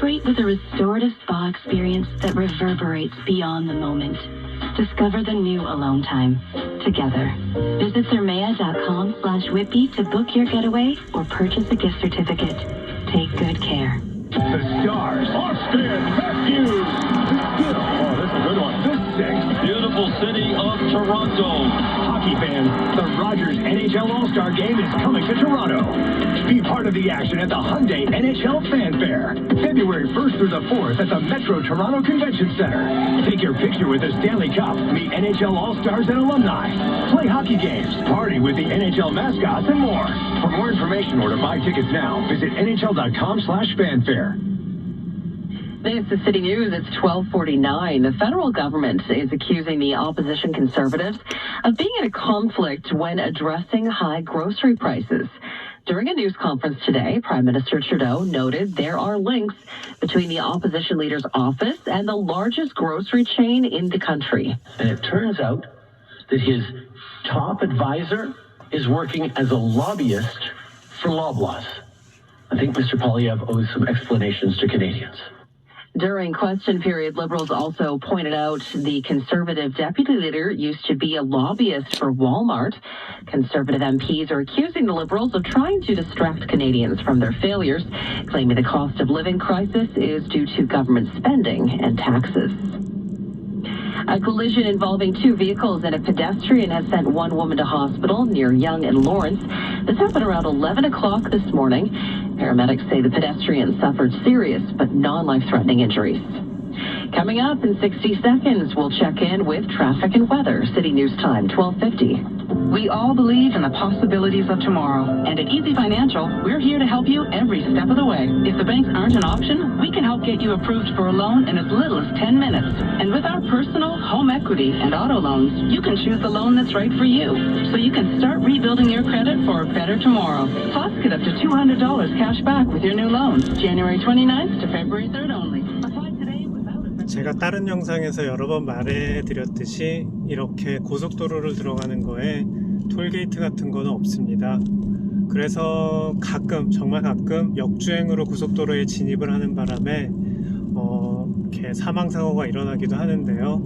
Celebrate with a restorative spa experience that reverberates beyond the moment. Discover the new alone time together. Visit thermea.com/whippy to book your getaway or purchase a gift certificate. Take good care. The Stars. Austin Matthews. Oh, this is a good one. This six. Beautiful city of Toronto. Hockey fans, the Rogers NHL All-Star Game is coming to Toronto. Be part of the action at the Hyundai NHL Fan Fair. February 1st through the 4th at the Metro Toronto Convention Center. Take your picture with the Stanley Cup, meet NHL All-Stars and alumni. Play hockey games, party with the NHL mascots, and more. For more information or to buy tickets now, visit nhl.com/fanfare. This is City News. It's 12:49. The federal government is accusing the opposition Conservatives of being in a conflict when addressing high grocery prices. During a news conference today, Prime Minister Trudeau noted there are links between the opposition leader's office and the largest grocery chain in the country. And it turns out that his top advisor is working as a lobbyist for Loblaws. I think Mr. Poilievre owes some explanations to Canadians. During question period, Liberals also pointed out the Conservative deputy leader used to be a lobbyist for Walmart. Conservative MPs are accusing the Liberals of trying to distract Canadians from their failures, claiming the cost of living crisis is due to government spending and taxes. A collision involving two vehicles and a pedestrian has sent one woman to hospital near Yonge and Lawrence. This happened around 11 o'clock this morning. Paramedics say the pedestrian suffered serious but non-life-threatening injuries. Coming up in 60 seconds, we'll check in with traffic and weather. City News Time, 12:50. We all believe in the possibilities of tomorrow. And at Easy Financial, we're here to help you every step of the way. If the banks aren't an option, we can help get you approved for a loan in as little as 10 minutes. And with our personal, home equity, and auto loans, you can choose the loan that's right for you. So you can start rebuilding your credit for a better tomorrow. Plus, get up to $200 cash back with your new loan. January 29th to February 3rd only. Apply today without a... 제가 다른 영상에서 여러 번 말해드렸듯이 이렇게 고속도로를 들어가는 거에 톨게이트 같은 거는 없습니다. 그래서 가끔, 정말 가끔 역주행으로 고속도로에 진입을 하는 바람에 이렇게 사망사고가 일어나기도 하는데요.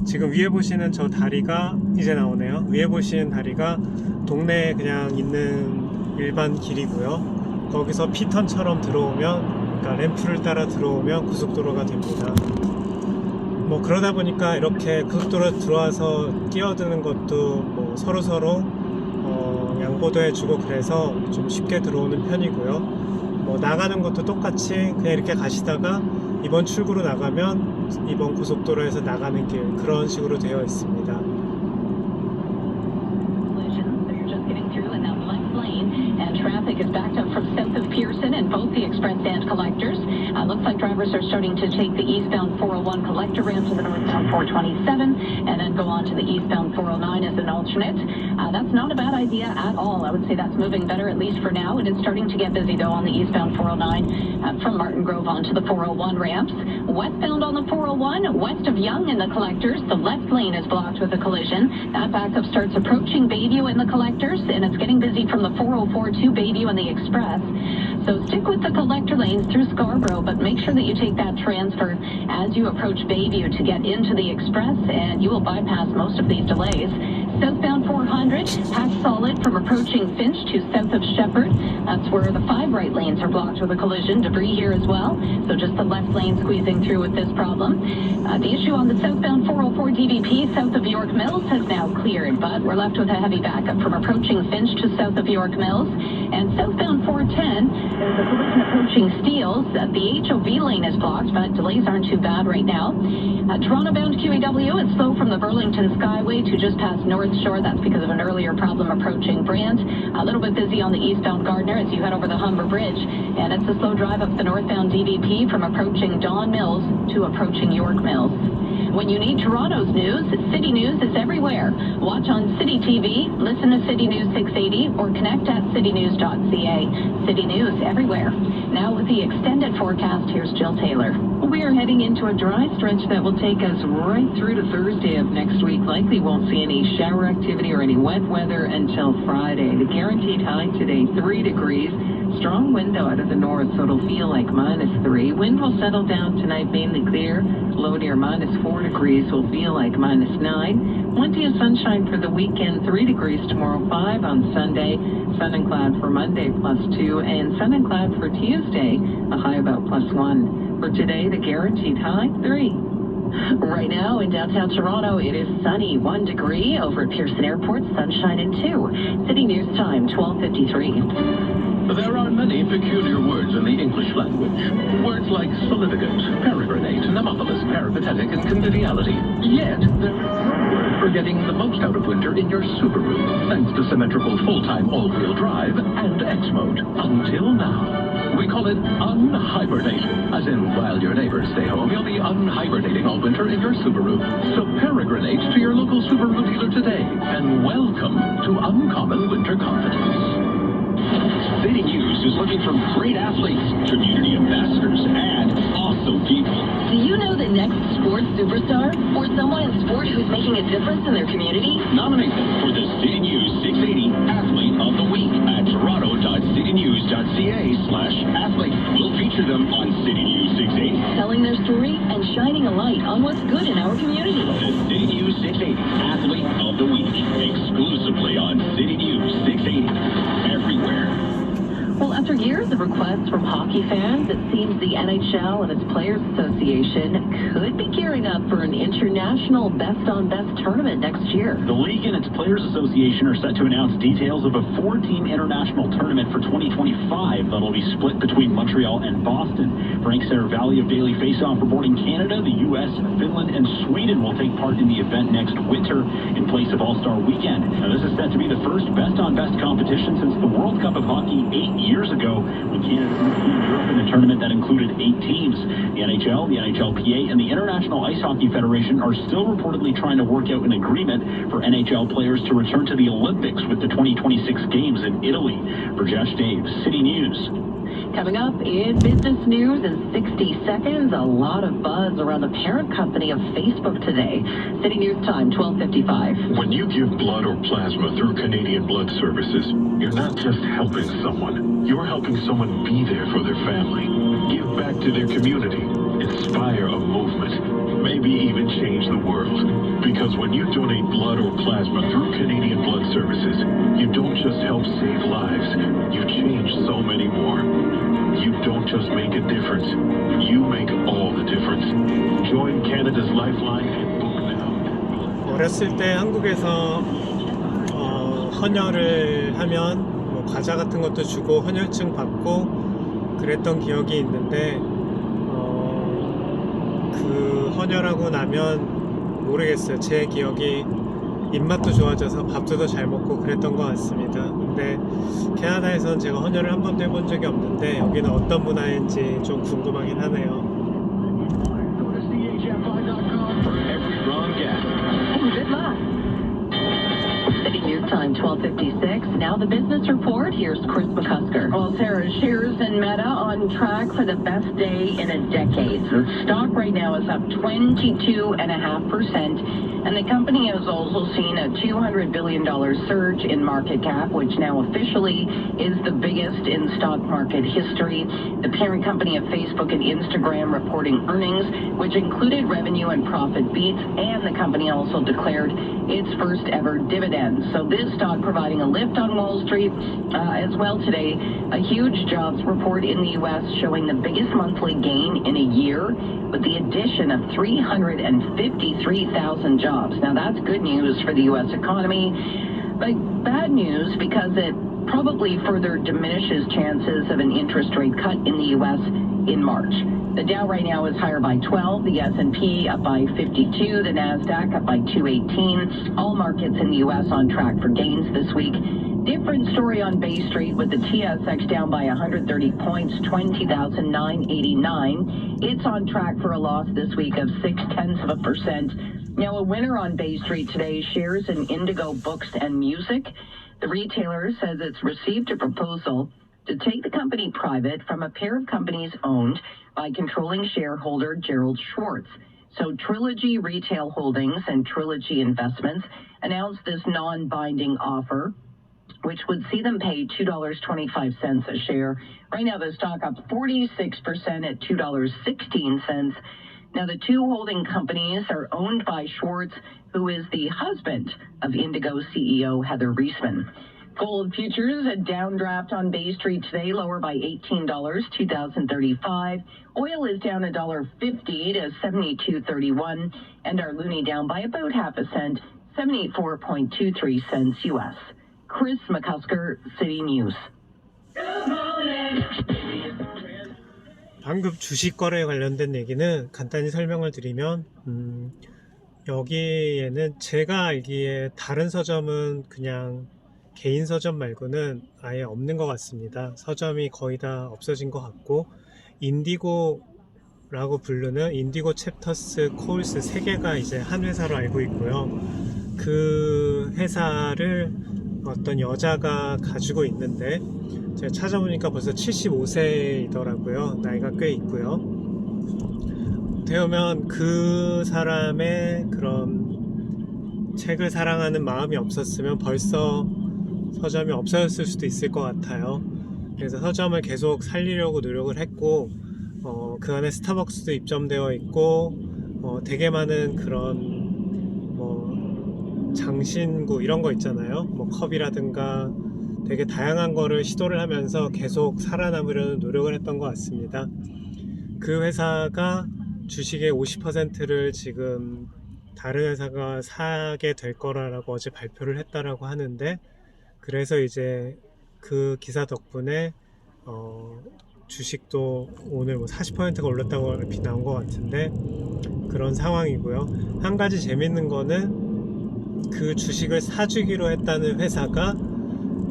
지금 위에 보시는 저 다리가 이제 나오네요. 위에 보시는 다리가 동네에 그냥 있는 일반 길이고요. 거기서 피턴처럼 들어오면, 그러니까 램프를 따라 들어오면 고속도로가 됩니다. 뭐 그러다 보니까 이렇게 고속도로에 들어와서 끼어드는 것도 서로서로 양보도 해주고 그래서 좀 쉽게 들어오는 편이고요. 뭐 나가는 것도 똑같이 그냥 이렇게 가시다가 이번 출구로 나가면 이번 고속도로에서 나가는 길, 그런 식으로 되어 있습니다. Traffic is backed up from south of Pearson in both the express and collectors. Looks like drivers are starting to take the eastbound 401 collector ramp to the northbound 427 and then go on to the eastbound 409 as an alternate. That's not a bad idea at all. I would say that's moving better, at least for now. It is starting to get busy, though, on the eastbound 409 from Martin Grove onto the 401 ramps. Westbound on the 401, west of Yonge in the collectors, the left lane is blocked with a collision. That backup starts approaching Bayview in the collectors, and it's getting busy from the 404 to Bayview and the Express. So stick with the collector lanes through Scarborough, but make sure that you take that transfer as you approach Bayview to get into the Express, and you will bypass most of these delays. Southbound 400, packed solid from approaching Finch to south of Shepherd. That's where the 5 right lanes are blocked with a collision. Debris here as well, so just the left lane squeezing through with this problem. The issue on the southbound 404 DVP south of York Mills has now cleared, but we're left with a heavy backup from approaching Finch to south of York Mills. And southbound 410, there's a collision approaching Steeles. The HOV lane is blocked, but delays aren't too bad right now. Toronto-bound QEW, it's slow from the Burlington Skyway to just past North Shore. That's because of an earlier problem approaching Brant. A little bit busy on the eastbound Gardner as you head over the Humber Bridge. And it's a slow drive up the northbound DVP from approaching Don Mills to approaching York Mills. When you need Toronto's news, City News is everywhere. Watch on City TV, listen to City News 680, or connect at citynews.ca. City News everywhere. Now with the extended forecast, here's Jill Taylor. We are heading into a dry stretch that will take us right through to Thursday of next week. Likely won't see any shower activity or any wet weather until Friday. The guaranteed high today, 3 degrees. strong wind out of the north, so it'll feel like -3. Wind will settle down tonight, mainly clear. Low near -4 degrees will feel like -9. Plenty of sunshine for the weekend, 3 degrees tomorrow, 5 on Sunday. Sun and cloud for Monday, +2. And sun and cloud for Tuesday, a high about +1. For today, the guaranteed high, 3. Right now in downtown Toronto, it is sunny, 1 degree. Over at Pearson Airport, sunshine at 2. City News Time, 12:53. There are many peculiar words in the English language. Words like solidigant, peregrinate, nemophilus, peripatetic, and conviviality. Yet, there is one word for getting the most out of winter in your Subaru, thanks to symmetrical full-time all-wheel drive and X-Mode. Until now. We call it unhibernate, as in while your neighbors stay home, you'll be unhibernating all winter in your Subaru. So peregrinate to your local Subaru dealer today, and welcome to uncommon winter confidence. City News is looking for great athletes, community ambassadors, and awesome people. Do you know the next sports superstar? Or someone in sport who's making a difference in their community? Nominate them for the City News 680 Athlete of the Week at toronto.citynews.ca/athlete. We'll feature them on City News 680. Telling their story and shining a light on what's good in our community. The City News 680 Athlete of the Week, exclusively on City News 680. Everywhere. Well, after years of requests from hockey fans, it seems the NHL and its Players Association could be gearing up for an international best-on-best tournament next year. The league and its Players Association are set to announce details of a 4-team international tournament for 2025 that'll be split between Montreal and Boston. Frank Saravalli of Daily Faceoff reporting Canada, the U.S., Finland, and Sweden will take part in the event next winter in place of All-Star Weekend. Now, this is set to be the first best-on-best competition since the World Cup of Hockey 8 years ago, when Canada moved Europe in a tournament that included 8 teams. The NHL, the NHLPA, and the International Ice Hockey Federation are still reportedly trying to work out an agreement for NHL players to return to the Olympics with the 2026 Games in Italy. For Josh Daves, City News. Coming up in business news in 60 seconds, a lot of buzz around the parent company of Facebook today. City News Time, 12:55. When you give blood or plasma through Canadian Blood Services, you're not just helping someone, you're helping someone be there for their family, give back to their community, inspire a movement, maybe even change the world. Because when you donate blood or plasma through Canadian Blood Services, you don't just help save lives, you change so many more. You don't just make a difference, you make all the difference. Join Canada's Lifeline and book now. 어렸을 때 한국에서 헌혈을 하면 뭐 과자 같은 것도 주고 헌혈증 받고 그랬던 기억이 있는데 그 헌혈하고 나면 모르겠어요. 제 기억이 입맛도 좋아져서 밥도 더 잘 먹고 그랬던 것 같습니다. 근데 캐나다에서는 제가 헌혈을 한 번도 해본 적이 없는데 여기는 어떤 문화인지 좀 궁금하긴 하네요. Go to chfi.com for every wrong guess. Good luck. City News Time, 12:56. Now the business report. Here's Chris McCusker. Well, Sarah, shares in Meta on track for the best day in a decade. The stock right now is up 22.5%, and the company has also seen a $200 billion surge in market cap, which now officially is the biggest in stock market history. The parent company of Facebook and Instagram reporting earnings, which included revenue and profit beats, and the company also declared its first ever dividend. So this stock providing a lift on Wall Street as well today. A huge jobs report in the U.S. showing the biggest monthly gain in a year with the addition of 353,000 jobs. Now that's good news for the U.S. economy, but bad news because it probably further diminishes chances of an interest rate cut in the U.S. in March. The Dow right now is higher by 12, the S&P up by 52, the NASDAQ up by 218. All markets in the U.S. on track for gains this week. Different story on Bay Street with the TSX down by 130 points, 20,989. It's on track for a loss this week of 0.6%. Now a winner on Bay Street today, shares in Indigo Books and Music. The retailer says it's received a proposal to take the company private from a pair of companies owned by controlling shareholder Gerald Schwartz. So Trilogy Retail Holdings and Trilogy Investments announced this non-binding offer which would see them pay $2.25 a share. Right now, the stock up 46% at $2.16. Now, the two holding companies are owned by Schwartz, who is the husband of Indigo CEO Heather Reisman. Gold futures a downdraft on Bay Street today, lower by $18, $2,035. Oil is down $1.50 to $72.31, and our loonie down by about half a cent, 74.23 cents U.S. Chris McCusker, City News. 방금 주식 거래에 관련된 얘기는 간단히 설명을 드리면 여기에는 제가 알기에 다른 서점은 그냥 개인 서점 말고는 아예 없는 것 같습니다. 서점이 거의 다 없어진 것 같고 인디고라고 부르는 인디고 챕터스 코울스 3개가 이제 한 회사로 알고 있고요. 그 회사를 어떤 여자가 가지고 있는데 제가 찾아보니까 벌써 75세이더라고요. 나이가 꽤 있고요. 되면 그 사람의 그런 책을 사랑하는 마음이 없었으면 벌써 서점이 없어졌을 수도 있을 것 같아요. 그래서 서점을 계속 살리려고 노력을 했고 그 안에 스타벅스도 입점되어 있고 되게 많은 그런 장신구 이런 거 있잖아요. 컵이라든가 되게 다양한 거를 시도를 하면서 계속 살아남으려는 노력을 했던 것 같습니다. 그 회사가 주식의 50%를 지금 다른 회사가 사게 될 거라고 어제 발표를 했다라고 하는데, 그래서 이제 그 기사 덕분에 주식도 오늘 40%가 올랐다고 나온 것 같은데 그런 상황이고요. 한 가지 재밌는 거는 그 주식을 사주기로 했다는 회사가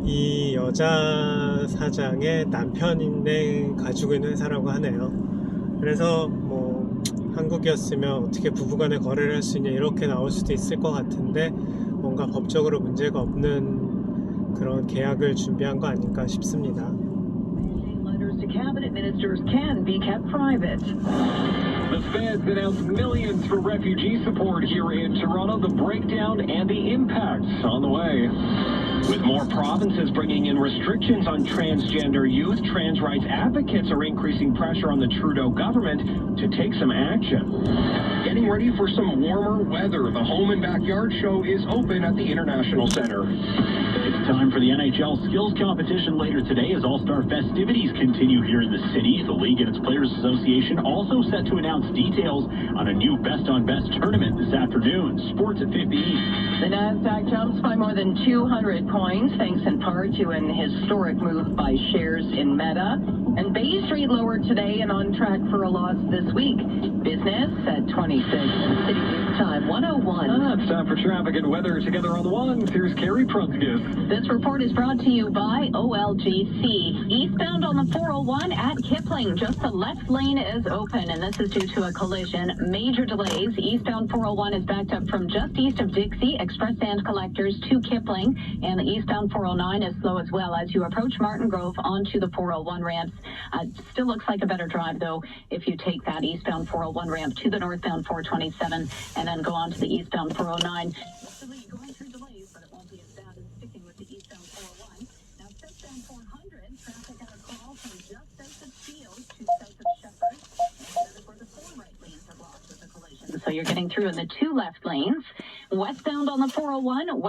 이 여자 사장의 남편인데 가지고 있는 회사라고 하네요. 그래서 한국이었으면 어떻게 부부간에 거래를 할 수 있냐 이렇게 나올 수도 있을 것 같은데 뭔가 법적으로 문제가 없는 그런 계약을 준비한 거 아닌가 싶습니다. To cabinet ministers can be kept private. The feds announced millions for refugee support here in Toronto. The breakdown and the impacts on the way. With more provinces bringing in restrictions on transgender youth, trans rights advocates are increasing pressure on the Trudeau government to take some action. Getting ready for some warmer weather. The Home and Backyard Show is open at the International Center. It's time for the NHL skills competition later today as All-Star festivities continue here in the city. The league and its Players Association also set to announce details on a new Best on Best tournament this afternoon. Sports at 50 East. The Nasdaq jumps by more than 200 points, thanks in part to an historic move by shares in Meta. And Bay Street lowered today and on track for a loss this week. Business at 26. City News Time 101. It's time for traffic and weather together on the ones. Here's Carrie Prunskis. This report is brought to you by OLGC. Eastbound on the 401 at Kipling, just the left lane is open, and this is due to a collision. Major delays. Eastbound 401 is backed up from just east of Dixie, Express and Collectors to Kipling, and the eastbound 409 is slow as well as you approach Martin Grove onto the 401 ramps. Still looks like a better drive, though, if you take that eastbound 401 ramp to the northbound 427 and then go on to the eastbound 409. Going through delays, but it won't be as bad as sticking with the eastbound 401. Now, southbound 400, traffic got a call from just south of Steele to south of Shepherd. That is where the 4 right lanes are blocked with the collision. So you're getting through in the 2 left lanes. Westbound on the 401.